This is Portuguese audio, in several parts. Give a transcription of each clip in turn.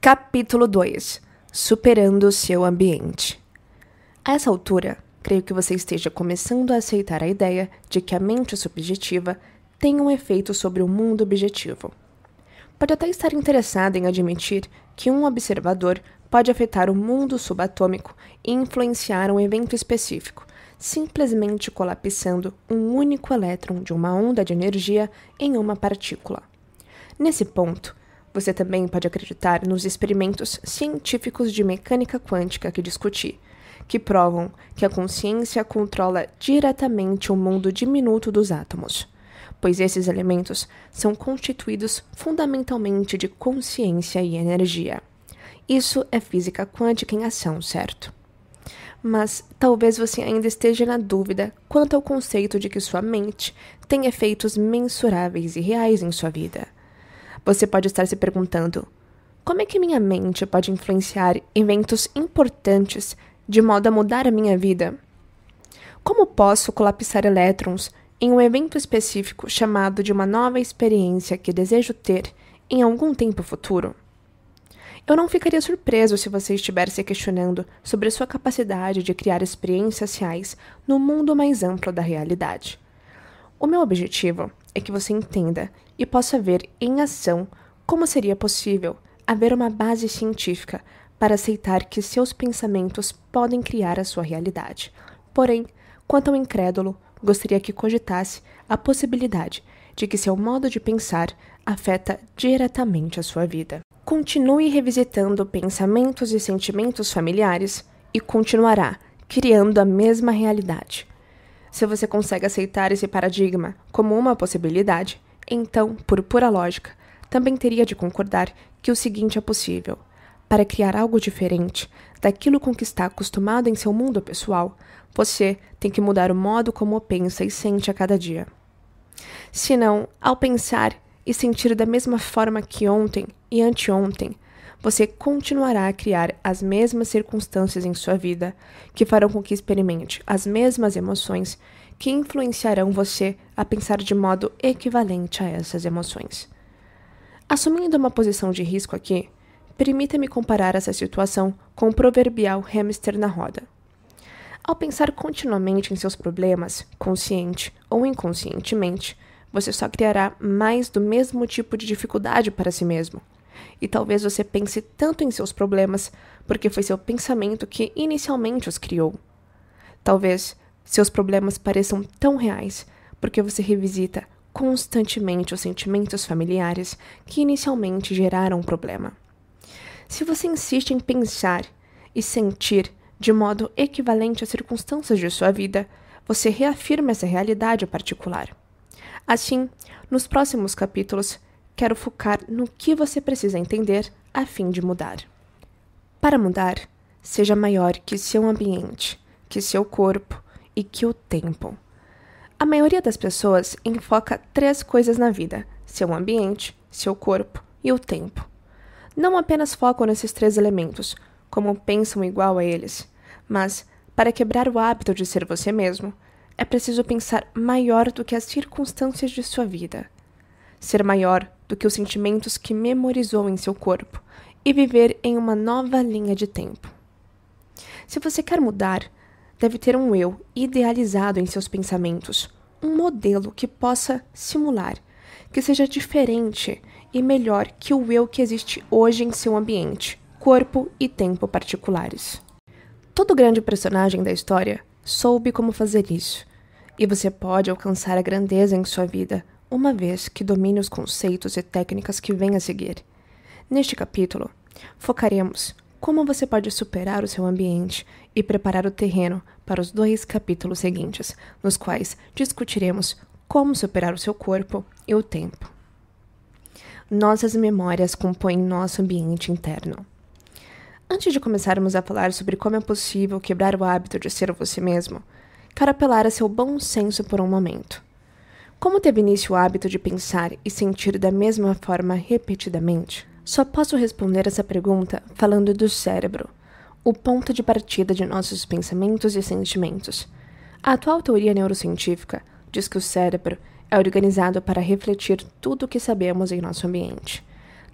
Capítulo 2. Superando o seu ambiente. A essa altura, creio que você esteja começando a aceitar a ideia de que a mente subjetiva tem um efeito sobre o mundo objetivo. Pode até estar interessado em admitir que um observador pode afetar o mundo subatômico e influenciar um evento específico, simplesmente colapsando um único elétron de uma onda de energia em uma partícula. Nesse ponto, você também pode acreditar nos experimentos científicos de mecânica quântica que discuti, que provam que a consciência controla diretamente o mundo diminuto dos átomos, pois esses elementos são constituídos fundamentalmente de consciência e energia. Isso é física quântica em ação, certo? Mas talvez você ainda esteja na dúvida quanto ao conceito de que sua mente tem efeitos mensuráveis e reais em sua vida. Você pode estar se perguntando: como é que minha mente pode influenciar eventos importantes de modo a mudar a minha vida? Como posso colapsar elétrons em um evento específico chamado de uma nova experiência que desejo ter em algum tempo futuro? Eu não ficaria surpreso se você estivesse se questionando sobre sua capacidade de criar experiências reais no mundo mais amplo da realidade. O meu objetivo é que você entenda e possa ver em ação como seria possível haver uma base científica para aceitar que seus pensamentos podem criar a sua realidade. Porém, quanto ao incrédulo, gostaria que cogitasse a possibilidade de que seu modo de pensar afeta diretamente a sua vida. Continue revisitando pensamentos e sentimentos familiares e continuará criando a mesma realidade. Se você consegue aceitar esse paradigma como uma possibilidade, então, por pura lógica, também teria de concordar que o seguinte é possível. Para criar algo diferente daquilo com que está acostumado em seu mundo pessoal, você tem que mudar o modo como pensa e sente a cada dia. Senão, ao pensar e sentir da mesma forma que ontem e anteontem, você continuará a criar as mesmas circunstâncias em sua vida que farão com que experimente as mesmas emoções que influenciarão você a pensar de modo equivalente a essas emoções. Assumindo uma posição de risco aqui, permita-me comparar essa situação com o proverbial hamster na roda. Ao pensar continuamente em seus problemas, consciente ou inconscientemente, você só criará mais do mesmo tipo de dificuldade para si mesmo. E talvez você pense tanto em seus problemas porque foi seu pensamento que inicialmente os criou. Talvez seus problemas pareçam tão reais porque você revisita constantemente os sentimentos familiares que inicialmente geraram o problema. Se você insiste em pensar e sentir de modo equivalente às circunstâncias de sua vida, você reafirma essa realidade particular. Assim, nos próximos capítulos, quero focar no que você precisa entender a fim de mudar. Para mudar, seja maior que seu ambiente, que seu corpo e que o tempo. A maioria das pessoas enfoca 3 coisas na vida: seu ambiente, seu corpo e o tempo. Não apenas focam nesses 3 elementos, como pensam igual a eles, mas, para quebrar o hábito de ser você mesmo, é preciso pensar maior do que as circunstâncias de sua vida, ser maior do que os sentimentos que memorizou em seu corpo e viver em uma nova linha de tempo. Se você quer mudar, deve ter um eu idealizado em seus pensamentos, um modelo que possa simular, que seja diferente e melhor que o eu que existe hoje em seu ambiente, corpo e tempo particulares. Todo grande personagem da história soube como fazer isso, e você pode alcançar a grandeza em sua vida uma vez que domine os conceitos e técnicas que vêm a seguir. Neste capítulo, focaremos como você pode superar o seu ambiente e preparar o terreno para os 2 capítulos seguintes, nos quais discutiremos como superar o seu corpo e o tempo. Nossas memórias compõem nosso ambiente interno. Antes de começarmos a falar sobre como é possível quebrar o hábito de ser você mesmo, quero apelar a seu bom senso por um momento. Como teve início o hábito de pensar e sentir da mesma forma repetidamente? Só posso responder essa pergunta falando do cérebro, o ponto de partida de nossos pensamentos e sentimentos. A atual teoria neurocientífica diz que o cérebro é organizado para refletir tudo o que sabemos em nosso ambiente.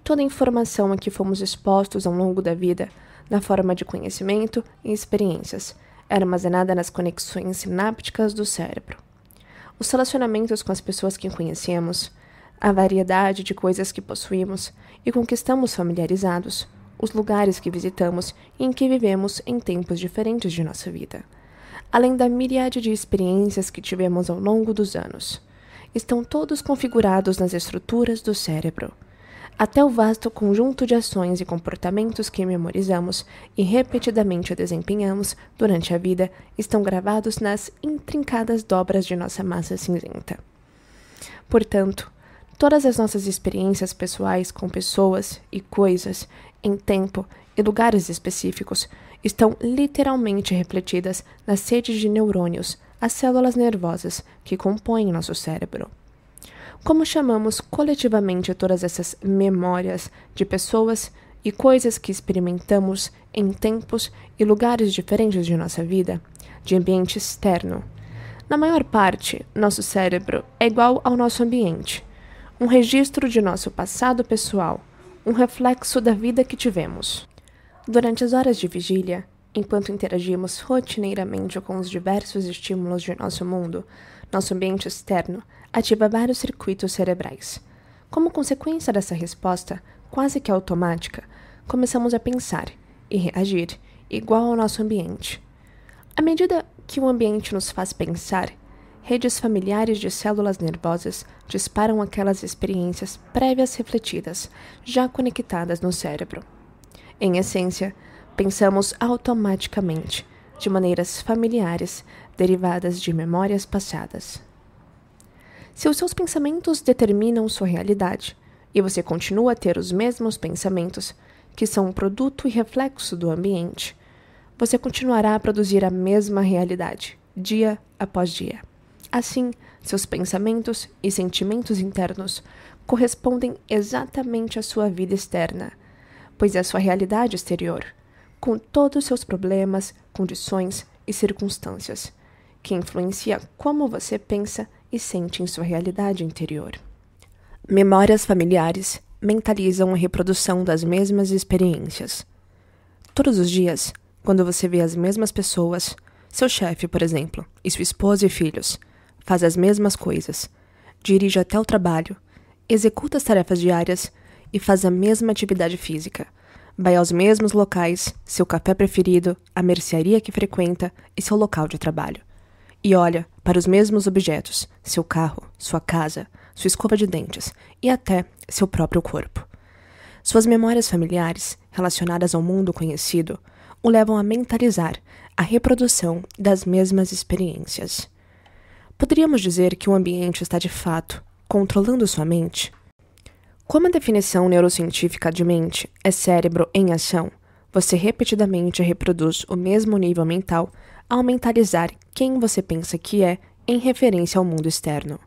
toda a informação a que fomos expostos ao longo da vida, na forma de conhecimento e experiências, era armazenada nas conexões sinápticas do cérebro. Os relacionamentos com as pessoas que conhecemos, a variedade de coisas que possuímos e com que estamos familiarizados, os lugares que visitamos e em que vivemos em tempos diferentes de nossa vida, além da miríade de experiências que tivemos ao longo dos anos, estão todos configurados nas estruturas do cérebro. Até o vasto conjunto de ações e comportamentos que memorizamos e repetidamente desempenhamos durante a vida estão gravados nas intrincadas dobras de nossa massa cinzenta. Portanto, todas as nossas experiências pessoais com pessoas e coisas, em tempo e lugares específicos, estão literalmente refletidas nas redes de neurônios, as células nervosas que compõem nosso cérebro. Como chamamos coletivamente todas essas memórias de pessoas e coisas que experimentamos em tempos e lugares diferentes de nossa vida, de ambiente externo? Na maior parte, nosso cérebro é igual ao nosso ambiente, um registro de nosso passado pessoal, um reflexo da vida que tivemos. Durante as horas de vigília, enquanto interagimos rotineiramente com os diversos estímulos de nosso mundo, nosso ambiente externo ativa vários circuitos cerebrais. Como consequência dessa resposta, quase que automática, começamos a pensar e reagir igual ao nosso ambiente. À medida que o ambiente nos faz pensar, redes familiares de células nervosas disparam aquelas experiências prévias refletidas, já conectadas no cérebro. Em essência, pensamos automaticamente, de maneiras familiares, derivadas de memórias passadas. Se os seus pensamentos determinam sua realidade, e você continua a ter os mesmos pensamentos, que são um produto e reflexo do ambiente, você continuará a produzir a mesma realidade, dia após dia. Assim, seus pensamentos e sentimentos internos correspondem exatamente à sua vida externa, pois é a sua realidade exterior, com todos os seus problemas, condições e circunstâncias, que influencia como você pensa e sente em sua realidade interior. Memórias familiares mentalizam a reprodução das mesmas experiências. Todos os dias, quando você vê as mesmas pessoas, seu chefe, por exemplo, e sua esposa e filhos, faz as mesmas coisas, dirige até o trabalho, executa as tarefas diárias e faz a mesma atividade física, vai aos mesmos locais, seu café preferido, a mercearia que frequenta e seu local de trabalho. E olha para os mesmos objetos, seu carro, sua casa, sua escova de dentes e até seu próprio corpo. Suas memórias familiares, relacionadas ao mundo conhecido, o levam a mentalizar a reprodução das mesmas experiências. Poderíamos dizer que o ambiente está de fato controlando sua mente? Como a definição neurocientífica de mente é cérebro em ação, você repetidamente reproduz o mesmo nível mental ao mentalizar quem você pensa que é em referência ao mundo externo.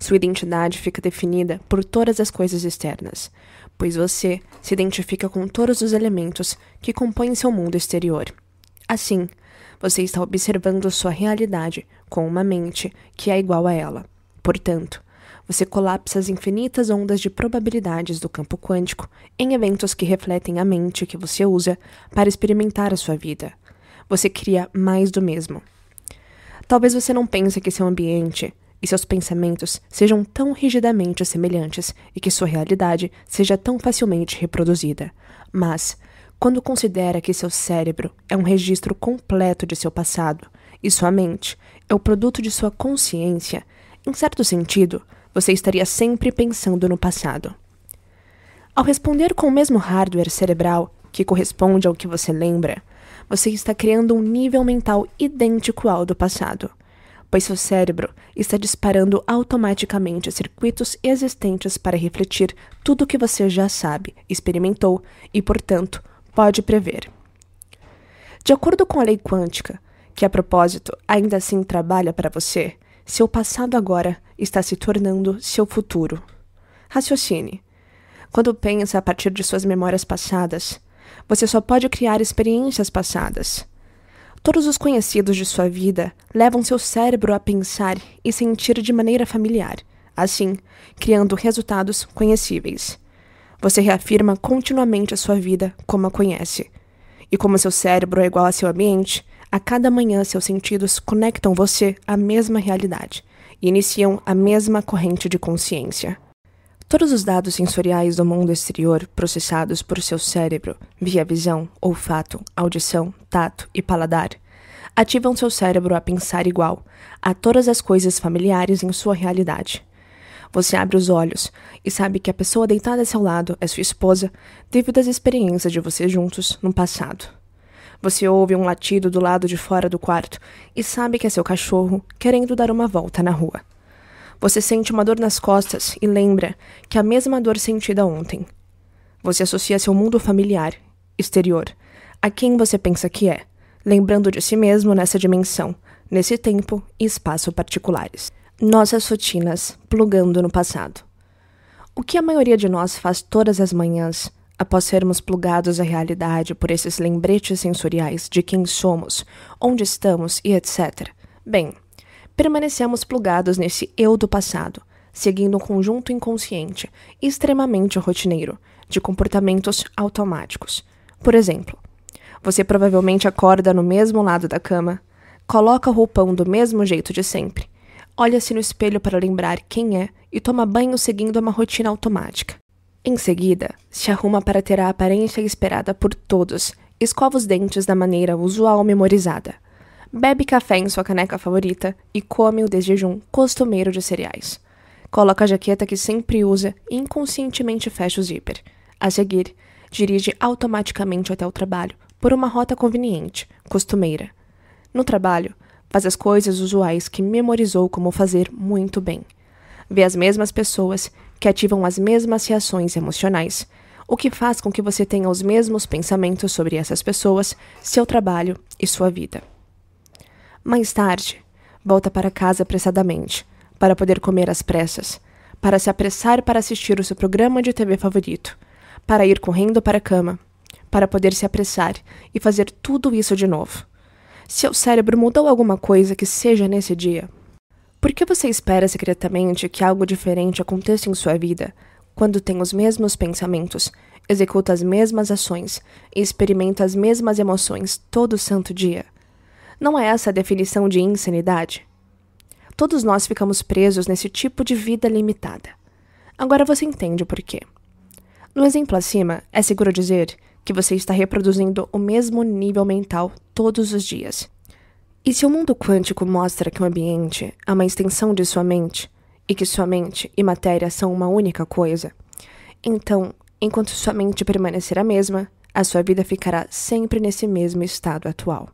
Sua identidade fica definida por todas as coisas externas, pois você se identifica com todos os elementos que compõem seu mundo exterior. Assim, você está observando sua realidade com uma mente que é igual a ela. Portanto, você colapsa as infinitas ondas de probabilidades do campo quântico em eventos que refletem a mente que você usa para experimentar a sua vida. Você cria mais do mesmo. Talvez você não pense que seu ambiente e seus pensamentos sejam tão rigidamente semelhantes e que sua realidade seja tão facilmente reproduzida. Mas, quando considera que seu cérebro é um registro completo de seu passado e sua mente é o produto de sua consciência, em certo sentido, você estaria sempre pensando no passado. Ao responder com o mesmo hardware cerebral que corresponde ao que você lembra, você está criando um nível mental idêntico ao do passado, pois seu cérebro está disparando automaticamente circuitos existentes para refletir tudo o que você já sabe, experimentou e, portanto, pode prever. De acordo com a lei quântica, que a propósito ainda assim trabalha para você, seu passado agora está se tornando seu futuro. Raciocine. Quando pensa a partir de suas memórias passadas, você só pode criar experiências passadas. Todos os conhecidos de sua vida levam seu cérebro a pensar e sentir de maneira familiar, assim, criando resultados conhecíveis. Você reafirma continuamente a sua vida como a conhece. E como seu cérebro é igual a seu ambiente, a cada manhã seus sentidos conectam você à mesma realidade e iniciam a mesma corrente de consciência. Todos os dados sensoriais do mundo exterior processados por seu cérebro via visão, olfato, audição, tato e paladar ativam seu cérebro a pensar igual a todas as coisas familiares em sua realidade. Você abre os olhos e sabe que a pessoa deitada a seu lado é sua esposa devido às experiências de vocês juntos no passado. Você ouve um latido do lado de fora do quarto e sabe que é seu cachorro querendo dar uma volta na rua. Você sente uma dor nas costas e lembra que é a mesma dor sentida ontem. Você associa seu mundo familiar, exterior, a quem você pensa que é, lembrando de si mesmo nessa dimensão, nesse tempo e espaço particulares. Nossas rotinas plugando no passado. O que a maioria de nós faz todas as manhãs, após sermos plugados à realidade por esses lembretes sensoriais de quem somos, onde estamos e etc. Bem, permanecemos plugados nesse eu do passado, seguindo um conjunto inconsciente, extremamente rotineiro, de comportamentos automáticos. Por exemplo, você provavelmente acorda no mesmo lado da cama, coloca o roupão do mesmo jeito de sempre, olha-se no espelho para lembrar quem é e toma banho seguindo uma rotina automática. Em seguida, se arruma para ter a aparência esperada por todos, escova os dentes da maneira usual memorizada, bebe café em sua caneca favorita e come o desjejum costumeiro de cereais. Coloca a jaqueta que sempre usa e inconscientemente fecha o zíper. A seguir, dirige automaticamente até o trabalho por uma rota conveniente, costumeira. No trabalho, faz as coisas usuais que memorizou como fazer muito bem. Vê as mesmas pessoas que ativam as mesmas reações emocionais, o que faz com que você tenha os mesmos pensamentos sobre essas pessoas, seu trabalho e sua vida. Mais tarde, volta para casa apressadamente, para poder comer às pressas, para se apressar para assistir o seu programa de TV favorito, para ir correndo para a cama, para poder se apressar e fazer tudo isso de novo. Seu cérebro mudou alguma coisa que seja nesse dia? Por que você espera secretamente que algo diferente aconteça em sua vida quando tem os mesmos pensamentos, executa as mesmas ações e experimenta as mesmas emoções todo santo dia? Não é essa a definição de insanidade? Todos nós ficamos presos nesse tipo de vida limitada. Agora você entende o porquê. No exemplo acima, é seguro dizer que você está reproduzindo o mesmo nível mental todos os dias. E se o mundo quântico mostra que o ambiente é uma extensão de sua mente, e que sua mente e matéria são uma única coisa, então, enquanto sua mente permanecer a mesma, a sua vida ficará sempre nesse mesmo estado atual.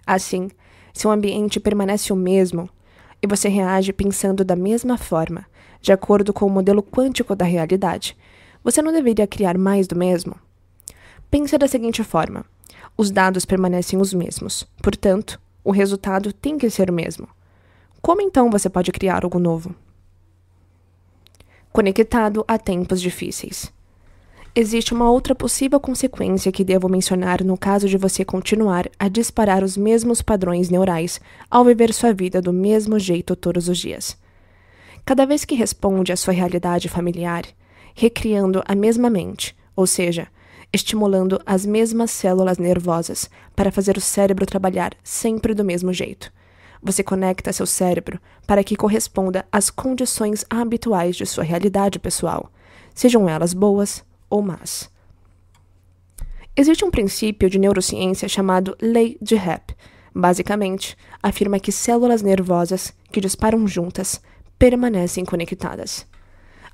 Assim, se o ambiente permanece o mesmo, e você reage pensando da mesma forma, de acordo com o modelo quântico da realidade, você não deveria criar mais do mesmo? Pense da seguinte forma: os dados permanecem os mesmos, portanto, o resultado tem que ser o mesmo. Como então você pode criar algo novo? Conectado a tempos difíceis. Existe uma outra possível consequência que devo mencionar no caso de você continuar a disparar os mesmos padrões neurais ao viver sua vida do mesmo jeito todos os dias. Cada vez que responde à sua realidade familiar, recriando a mesma mente, ou seja, estimulando as mesmas células nervosas para fazer o cérebro trabalhar sempre do mesmo jeito. Você conecta seu cérebro para que corresponda às condições habituais de sua realidade pessoal, sejam elas boas ou más. Existe um princípio de neurociência chamado Lei de Hebb. Basicamente, afirma que células nervosas que disparam juntas permanecem conectadas.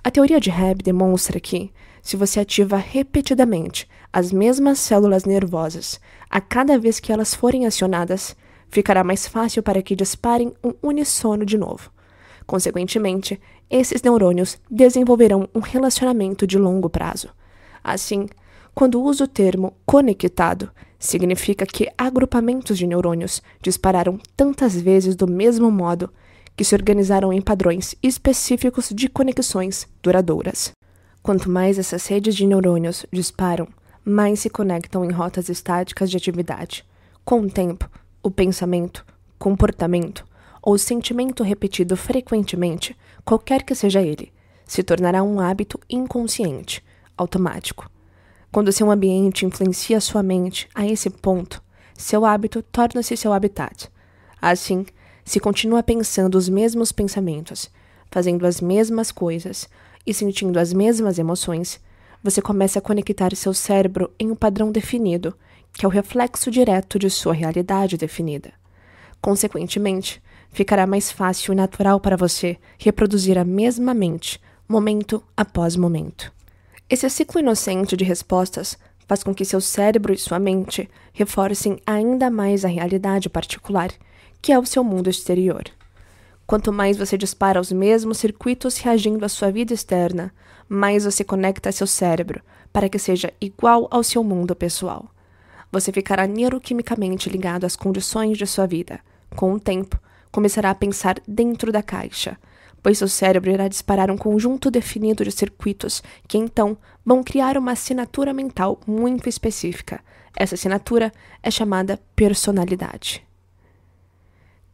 A teoria de Hebb demonstra que, se você ativa repetidamente as mesmas células nervosas a cada vez que elas forem acionadas, ficará mais fácil para que disparem um uníssono de novo. Consequentemente, esses neurônios desenvolverão um relacionamento de longo prazo. Assim, quando uso o termo conectado, significa que agrupamentos de neurônios dispararam tantas vezes do mesmo modo que se organizaram em padrões específicos de conexões duradouras. Quanto mais essas redes de neurônios disparam, mais se conectam em rotas estáticas de atividade. Com o tempo, o pensamento, comportamento ou sentimento repetido frequentemente, qualquer que seja ele, se tornará um hábito inconsciente, automático. Quando seu ambiente influencia sua mente a esse ponto, seu hábito torna-se seu habitat. Assim, se continua pensando os mesmos pensamentos, fazendo as mesmas coisas e sentindo as mesmas emoções, você começa a conectar seu cérebro em um padrão definido, que é o reflexo direto de sua realidade definida. Consequentemente, ficará mais fácil e natural para você reproduzir a mesma mente, momento após momento. Esse ciclo inocente de respostas faz com que seu cérebro e sua mente reforcem ainda mais a realidade particular, que é o seu mundo exterior. Quanto mais você dispara os mesmos circuitos reagindo à sua vida externa, mais você conecta seu cérebro para que seja igual ao seu mundo pessoal. Você ficará neuroquimicamente ligado às condições de sua vida. Com o tempo, começará a pensar dentro da caixa, pois seu cérebro irá disparar um conjunto definido de circuitos que então vão criar uma assinatura mental muito específica. Essa assinatura é chamada personalidade.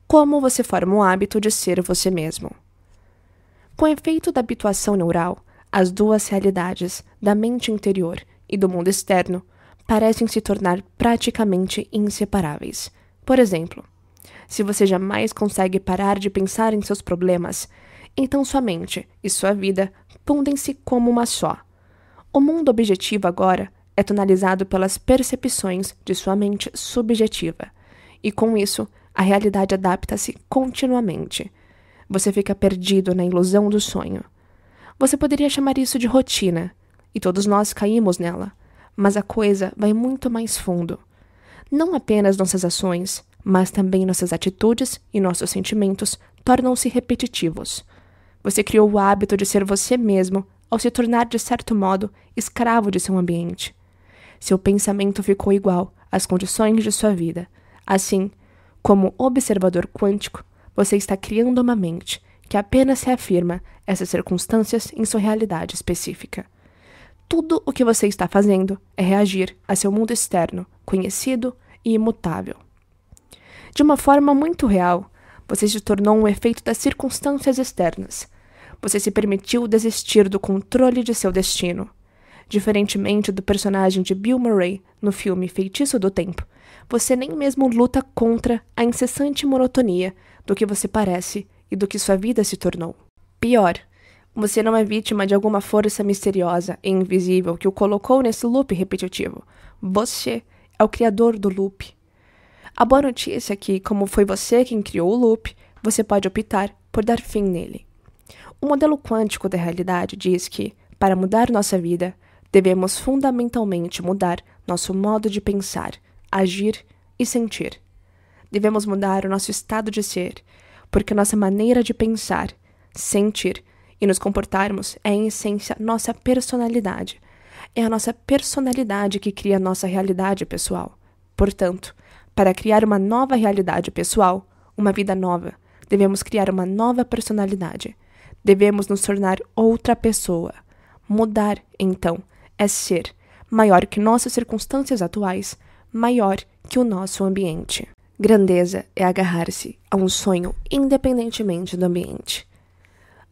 Como você forma o hábito de ser você mesmo? Com o efeito da habituação neural, as duas realidades, da mente interior e do mundo externo, parecem se tornar praticamente inseparáveis. Por exemplo, se você jamais consegue parar de pensar em seus problemas, então sua mente e sua vida fundem-se como uma só. O mundo objetivo agora é tonalizado pelas percepções de sua mente subjetiva, e com isso, a realidade adapta-se continuamente. Você fica perdido na ilusão do sonho. Você poderia chamar isso de rotina, e todos nós caímos nela, mas a coisa vai muito mais fundo. Não apenas nossas ações, mas também nossas atitudes e nossos sentimentos tornam-se repetitivos. Você criou o hábito de ser você mesmo ao se tornar, de certo modo, escravo de seu ambiente. Seu pensamento ficou igual às condições de sua vida. Assim, como observador quântico, você está criando uma mente que apenas reafirma essas circunstâncias em sua realidade específica. Tudo o que você está fazendo é reagir a seu mundo externo, conhecido e imutável. De uma forma muito real, você se tornou um efeito das circunstâncias externas. Você se permitiu desistir do controle de seu destino. Diferentemente do personagem de Bill Murray no filme Feitiço do Tempo, você nem mesmo luta contra a incessante monotonia do que você parece e do que sua vida se tornou. Pior, você não é vítima de alguma força misteriosa e invisível que o colocou nesse loop repetitivo. Você é o criador do loop. A boa notícia é que, como foi você quem criou o loop, você pode optar por dar fim nele. O modelo quântico da realidade diz que, para mudar nossa vida, devemos fundamentalmente mudar nosso modo de pensar, agir e sentir. Devemos mudar o nosso estado de ser, porque nossa maneira de pensar, sentir e nos comportarmos é, em essência, nossa personalidade. É a nossa personalidade que cria a nossa realidade pessoal. Portanto, para criar uma nova realidade pessoal, uma vida nova, devemos criar uma nova personalidade. Devemos nos tornar outra pessoa. Mudar, então, é ser maior que nossas circunstâncias atuais, maior que o nosso ambiente. Grandeza é agarrar-se a um sonho independentemente do ambiente.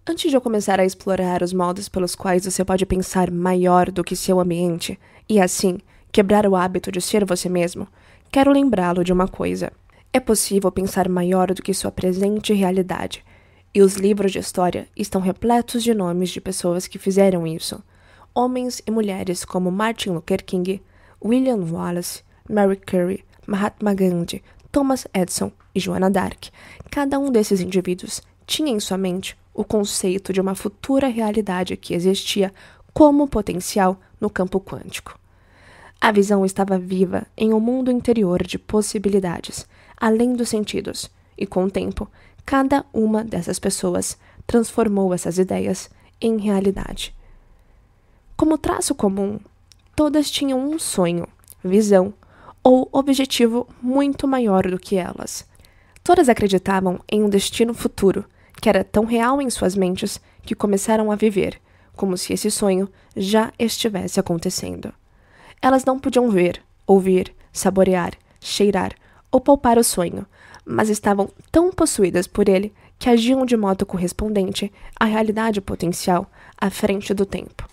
Antes de eu começar a explorar os modos pelos quais você pode pensar maior do que seu ambiente e, assim, quebrar o hábito de ser você mesmo, quero lembrá-lo de uma coisa. É possível pensar maior do que sua presente realidade, e os livros de história estão repletos de nomes de pessoas que fizeram isso. Homens e mulheres como Martin Luther King, William Wallace, Mary Curie, Mahatma Gandhi, Thomas Edison e Joana d'Arc. Cada um desses indivíduos tinha em sua mente o conceito de uma futura realidade que existia como potencial no campo quântico. A visão estava viva em um mundo interior de possibilidades, além dos sentidos, e com o tempo, cada uma dessas pessoas transformou essas ideias em realidade. Como traço comum, todas tinham um sonho, visão ou objetivo muito maior do que elas. Todas acreditavam em um destino futuro, que era tão real em suas mentes que começaram a viver, como se esse sonho já estivesse acontecendo. Elas não podiam ver, ouvir, saborear, cheirar ou palpar o sonho, mas estavam tão possuídas por ele que agiam de modo correspondente à realidade potencial à frente do tempo.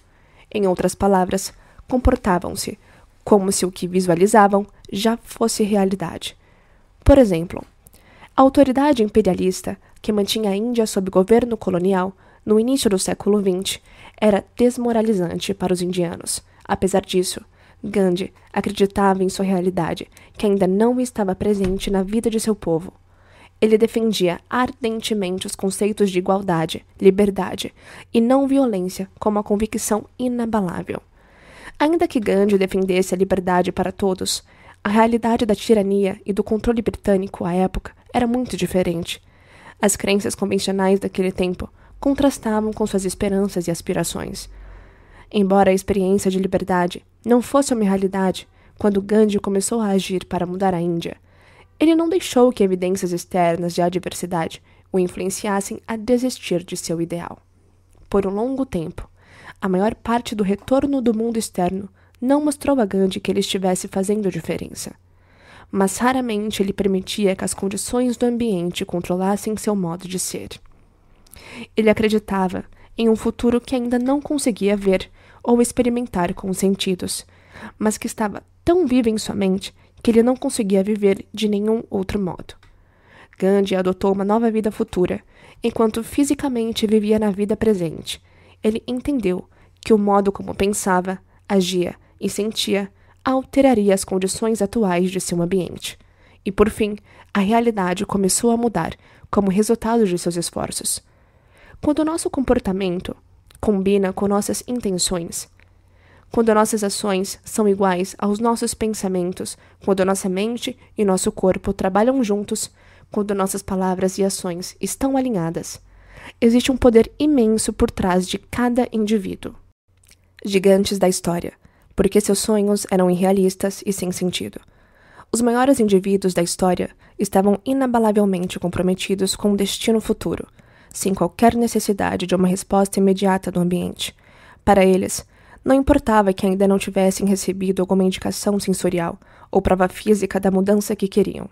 Em outras palavras, comportavam-se como se o que visualizavam já fosse realidade. Por exemplo, a autoridade imperialista que mantinha a Índia sob governo colonial no início do século XX era desmoralizante para os indianos. Apesar disso, Gandhi acreditava em sua realidade, que ainda não estava presente na vida de seu povo. Ele defendia ardentemente os conceitos de igualdade, liberdade e não violência como a convicção inabalável. Ainda que Gandhi defendesse a liberdade para todos, a realidade da tirania e do controle britânico à época era muito diferente. As crenças convencionais daquele tempo contrastavam com suas esperanças e aspirações. Embora a experiência de liberdade não fosse uma realidade quando Gandhi começou a agir para mudar a Índia, ele não deixou que evidências externas de adversidade o influenciassem a desistir de seu ideal. Por um longo tempo, a maior parte do retorno do mundo externo não mostrou a Gandhi que ele estivesse fazendo diferença. Mas raramente ele permitia que as condições do ambiente controlassem seu modo de ser. Ele acreditava em um futuro que ainda não conseguia ver ou experimentar com os sentidos, mas que estava tão vivo em sua mente que ele não conseguia viver de nenhum outro modo. Gandhi adotou uma nova vida futura, enquanto fisicamente vivia na vida presente. Ele entendeu que o modo como pensava, agia e sentia alteraria as condições atuais de seu ambiente. E, por fim, a realidade começou a mudar como resultado de seus esforços. Quando o nosso comportamento combina com nossas intenções, quando nossas ações são iguais aos nossos pensamentos, quando nossa mente e nosso corpo trabalham juntos, quando nossas palavras e ações estão alinhadas, existe um poder imenso por trás de cada indivíduo. Gigantes da história, porque seus sonhos eram irrealistas e sem sentido. Os maiores indivíduos da história estavam inabalavelmente comprometidos com o destino futuro, sem qualquer necessidade de uma resposta imediata do ambiente. Para eles, não importava que ainda não tivessem recebido alguma indicação sensorial ou prova física da mudança que queriam.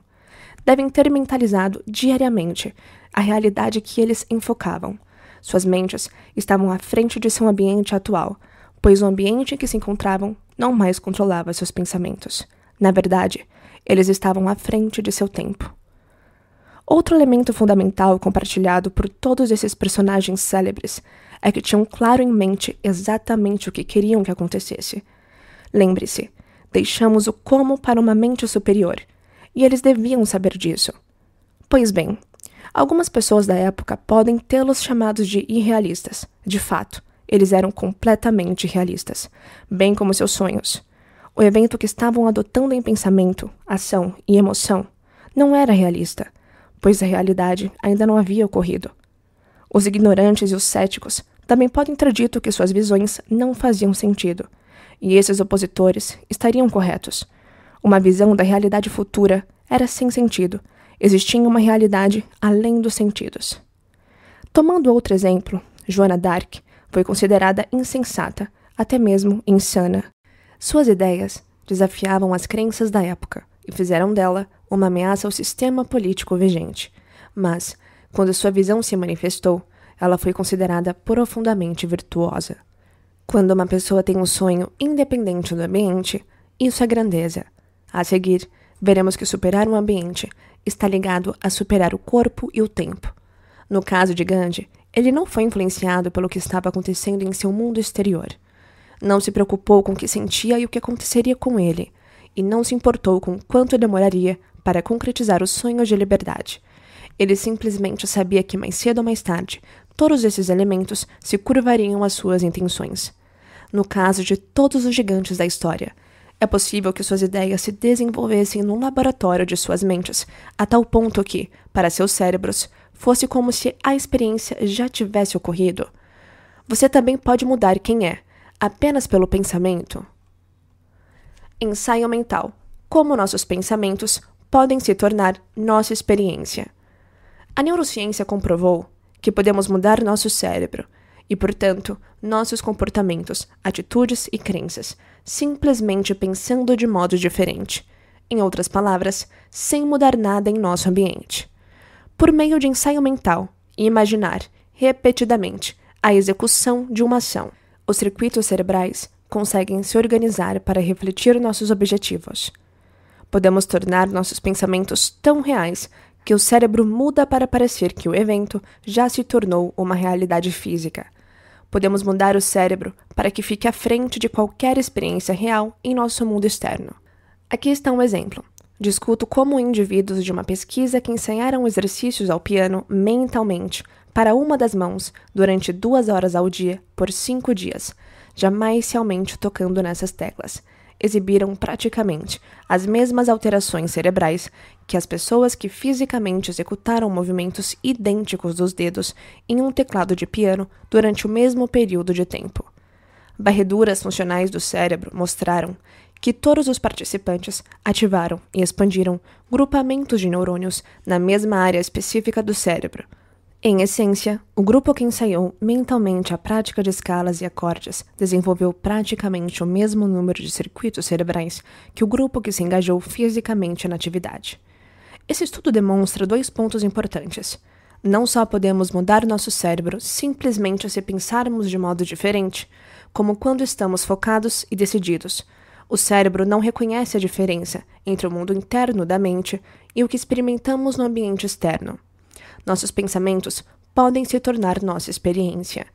Devem ter mentalizado diariamente a realidade que eles enfocavam. Suas mentes estavam à frente de seu ambiente atual, pois o ambiente em que se encontravam não mais controlava seus pensamentos. Na verdade, eles estavam à frente de seu tempo. Outro elemento fundamental compartilhado por todos esses personagens célebres é que tinham claro em mente exatamente o que queriam que acontecesse. Lembre-se, deixamos o como para uma mente superior, e eles deviam saber disso. Pois bem, algumas pessoas da época podem tê-los chamados de irrealistas. De fato, eles eram completamente realistas, bem como seus sonhos. O evento que estavam adotando em pensamento, ação e emoção não era realista, pois a realidade ainda não havia ocorrido. Os ignorantes e os céticos também podem ter dito que suas visões não faziam sentido, e esses opositores estariam corretos. Uma visão da realidade futura era sem sentido. Existia uma realidade além dos sentidos. Tomando outro exemplo, Joana d'Arc foi considerada insensata, até mesmo insana. Suas ideias desafiavam as crenças da época e fizeram dela uma ameaça ao sistema político vigente. Mas, quando sua visão se manifestou, ela foi considerada profundamente virtuosa. Quando uma pessoa tem um sonho independente do ambiente, isso é grandeza. A seguir, veremos que superar um ambiente está ligado a superar o corpo e o tempo. No caso de Gandhi, ele não foi influenciado pelo que estava acontecendo em seu mundo exterior. Não se preocupou com o que sentia e o que aconteceria com ele, e não se importou com quanto demoraria para concretizar os sonhos de liberdade. Ele simplesmente sabia que mais cedo ou mais tarde, todos esses elementos se curvariam às suas intenções. No caso de todos os gigantes da história, é possível que suas ideias se desenvolvessem no laboratório de suas mentes, a tal ponto que, para seus cérebros, fosse como se a experiência já tivesse ocorrido. Você também pode mudar quem é, apenas pelo pensamento. Ensaio mental. Como nossos pensamentos podem se tornar nossa experiência. A neurociência comprovou que podemos mudar nosso cérebro e, portanto, nossos comportamentos, atitudes e crenças, simplesmente pensando de modo diferente. Em outras palavras, sem mudar nada em nosso ambiente. Por meio de ensaio mental e imaginar, repetidamente, a execução de uma ação, Os circuitos cerebrais conseguem se organizar para refletir nossos objetivos. Podemos tornar nossos pensamentos tão reais que o cérebro muda para parecer que o evento já se tornou uma realidade física. Podemos mudar o cérebro para que fique à frente de qualquer experiência real em nosso mundo externo. Aqui está um exemplo. Discuto como indivíduos de uma pesquisa que ensaiaram exercícios ao piano mentalmente para uma das mãos durante 2 horas ao dia por 5 dias, jamais se aumente tocando nessas teclas, exibiram praticamente as mesmas alterações cerebrais que as pessoas que fisicamente executaram movimentos idênticos dos dedos em um teclado de piano durante o mesmo período de tempo. Varreduras funcionais do cérebro mostraram que todos os participantes ativaram e expandiram grupamentos de neurônios na mesma área específica do cérebro. Em essência, o grupo que ensaiou mentalmente a prática de escalas e acordes desenvolveu praticamente o mesmo número de circuitos cerebrais que o grupo que se engajou fisicamente na atividade. Esse estudo demonstra 2 pontos importantes. Não só podemos mudar nosso cérebro simplesmente se pensarmos de modo diferente, como quando estamos focados e decididos. O cérebro não reconhece a diferença entre o mundo interno da mente e o que experimentamos no ambiente externo. Nossos pensamentos podem se tornar nossa experiência.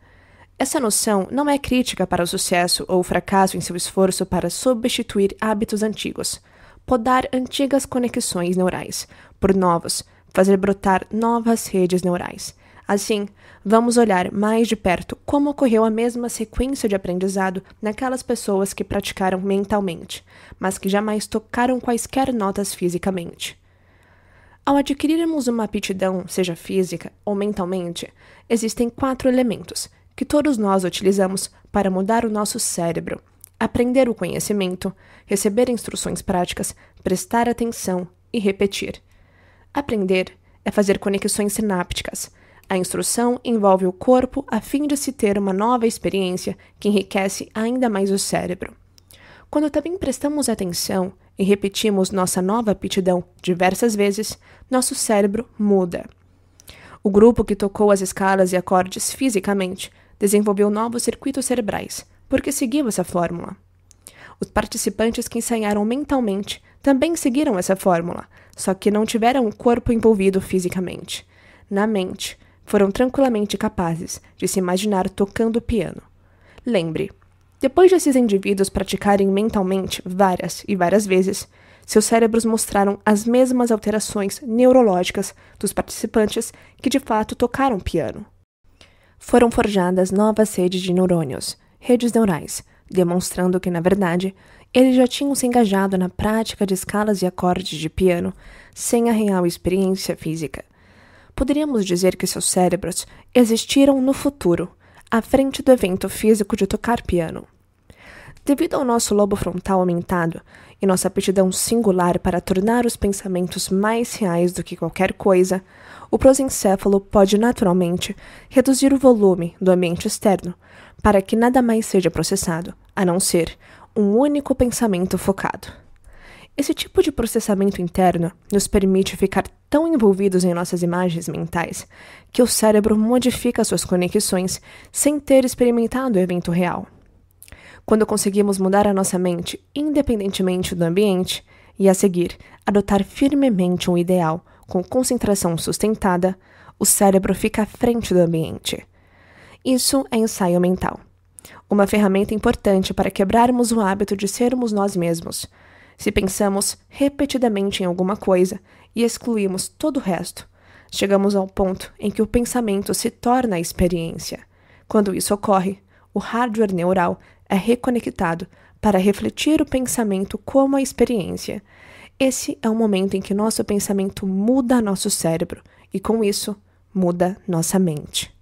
Essa noção não é crítica para o sucesso ou o fracasso em seu esforço para substituir hábitos antigos, podar antigas conexões neurais por novos, fazer brotar novas redes neurais. Assim, vamos olhar mais de perto como ocorreu a mesma sequência de aprendizado naquelas pessoas que praticaram mentalmente, mas que jamais tocaram quaisquer notas fisicamente. Ao adquirirmos uma aptidão, seja física ou mentalmente, existem 4 elementos que todos nós utilizamos para mudar o nosso cérebro: aprender o conhecimento, receber instruções práticas, prestar atenção e repetir. Aprender é fazer conexões sinápticas. A instrução envolve o corpo a fim de se ter uma nova experiência que enriquece ainda mais o cérebro. Quando também prestamos atenção e repetimos nossa nova aptidão diversas vezes, nosso cérebro muda. O grupo que tocou as escalas e acordes fisicamente desenvolveu novos circuitos cerebrais, porque seguiu essa fórmula. Os participantes que ensaiaram mentalmente também seguiram essa fórmula, só que não tiveram o corpo envolvido fisicamente. Na mente, foram tranquilamente capazes de se imaginar tocando piano. Lembre, depois desses indivíduos praticarem mentalmente várias e várias vezes, seus cérebros mostraram as mesmas alterações neurológicas dos participantes que de fato tocaram piano. Foram forjadas novas redes de neurônios, redes neurais, demonstrando que, na verdade, eles já tinham se engajado na prática de escalas e acordes de piano sem a real experiência física. Poderíamos dizer que seus cérebros existiram no futuro, à frente do evento físico de tocar piano. Devido ao nosso lobo frontal aumentado e nossa aptidão singular para tornar os pensamentos mais reais do que qualquer coisa, o prosencéfalo pode naturalmente reduzir o volume do ambiente externo para que nada mais seja processado, a não ser um único pensamento focado. Esse tipo de processamento interno nos permite ficar tão envolvidos em nossas imagens mentais que o cérebro modifica suas conexões sem ter experimentado o evento real. Quando conseguimos mudar a nossa mente independentemente do ambiente e, a seguir, adotar firmemente um ideal com concentração sustentada, o cérebro fica à frente do ambiente. Isso é ensaio mental, uma ferramenta importante para quebrarmos o hábito de sermos nós mesmos. Se pensamos repetidamente em alguma coisa e excluímos todo o resto, chegamos ao ponto em que o pensamento se torna a experiência. Quando isso ocorre, o hardware neural é reconectado para refletir o pensamento como a experiência. Esse é o momento em que nosso pensamento muda nosso cérebro e, com isso, muda nossa mente.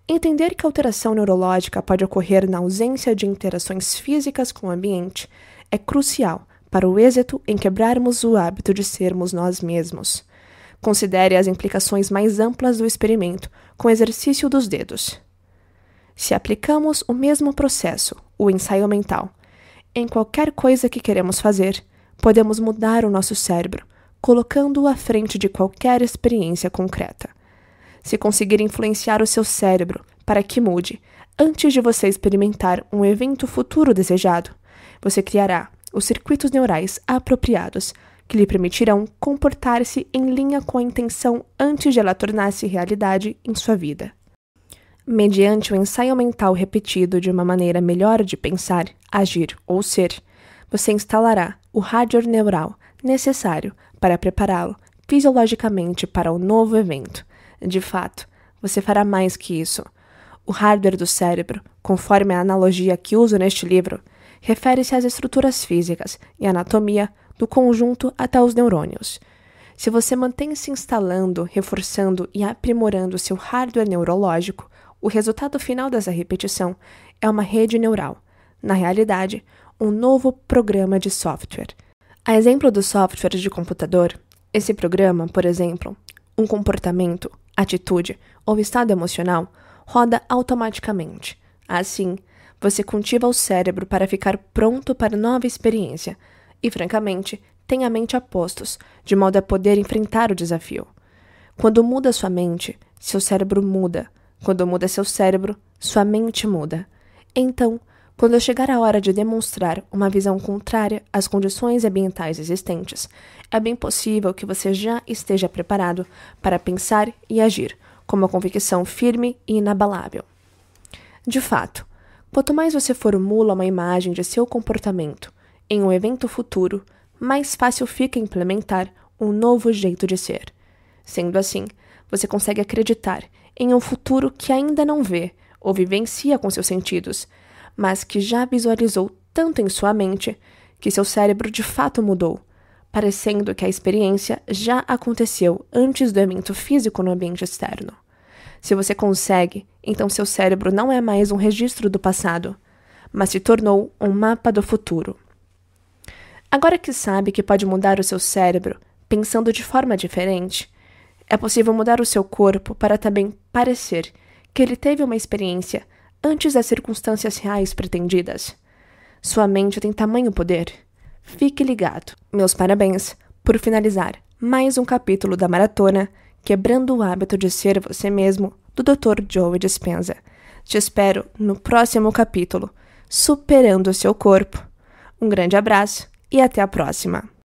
Entender que a alteração neurológica pode ocorrer na ausência de interações físicas com o ambiente é crucial para o êxito em quebrarmos o hábito de sermos nós mesmos. Considere as implicações mais amplas do experimento com o exercício dos dedos. Se aplicamos o mesmo processo, o ensaio mental, em qualquer coisa que queremos fazer, podemos mudar o nosso cérebro, colocando-o à frente de qualquer experiência concreta. Se conseguir influenciar o seu cérebro para que mude, antes de você experimentar um evento futuro desejado. Você criará os circuitos neurais apropriados, que lhe permitirão comportar-se em linha com a intenção antes de ela tornar-se realidade em sua vida. Mediante o ensaio mental repetido de uma maneira melhor de pensar, agir ou ser, você instalará o hardware neural necessário para prepará-lo fisiologicamente para o novo evento. De fato, você fará mais que isso. O hardware do cérebro, conforme a analogia que uso neste livro, refere-se às estruturas físicas e anatomia do conjunto até os neurônios. Se você mantém-se instalando, reforçando e aprimorando seu hardware neurológico, o resultado final dessa repetição é uma rede neural. Na realidade, um novo programa de software. A exemplo dos softwares de computador, esse programa, por exemplo, um comportamento, atitude ou estado emocional, roda automaticamente. Assim, você cultiva o cérebro para ficar pronto para nova experiência e, francamente, tem a mente a postos, de modo a poder enfrentar o desafio. Quando muda sua mente, seu cérebro muda. Quando muda seu cérebro, sua mente muda. Então, quando chegar a hora de demonstrar uma visão contrária às condições ambientais existentes, é bem possível que você já esteja preparado para pensar e agir com uma convicção firme e inabalável. De fato, quanto mais você formula uma imagem de seu comportamento em um evento futuro, mais fácil fica implementar um novo jeito de ser. Sendo assim, você consegue acreditar em um futuro que ainda não vê ou vivencia com seus sentidos, mas que já visualizou tanto em sua mente que seu cérebro de fato mudou, parecendo que a experiência já aconteceu antes do evento físico no ambiente externo. Se você consegue, então seu cérebro não é mais um registro do passado, mas se tornou um mapa do futuro. Agora que sabe que pode mudar o seu cérebro pensando de forma diferente, é possível mudar o seu corpo para também parecer que ele teve uma experiência antes das circunstâncias reais pretendidas. Sua mente tem tamanho poder. Fique ligado. Meus parabéns por finalizar mais um capítulo da maratona Quebrando o Hábito de Ser Você Mesmo, do Dr. Joe Dispenza. Te espero no próximo capítulo, Superando o Seu Corpo. Um grande abraço e até a próxima!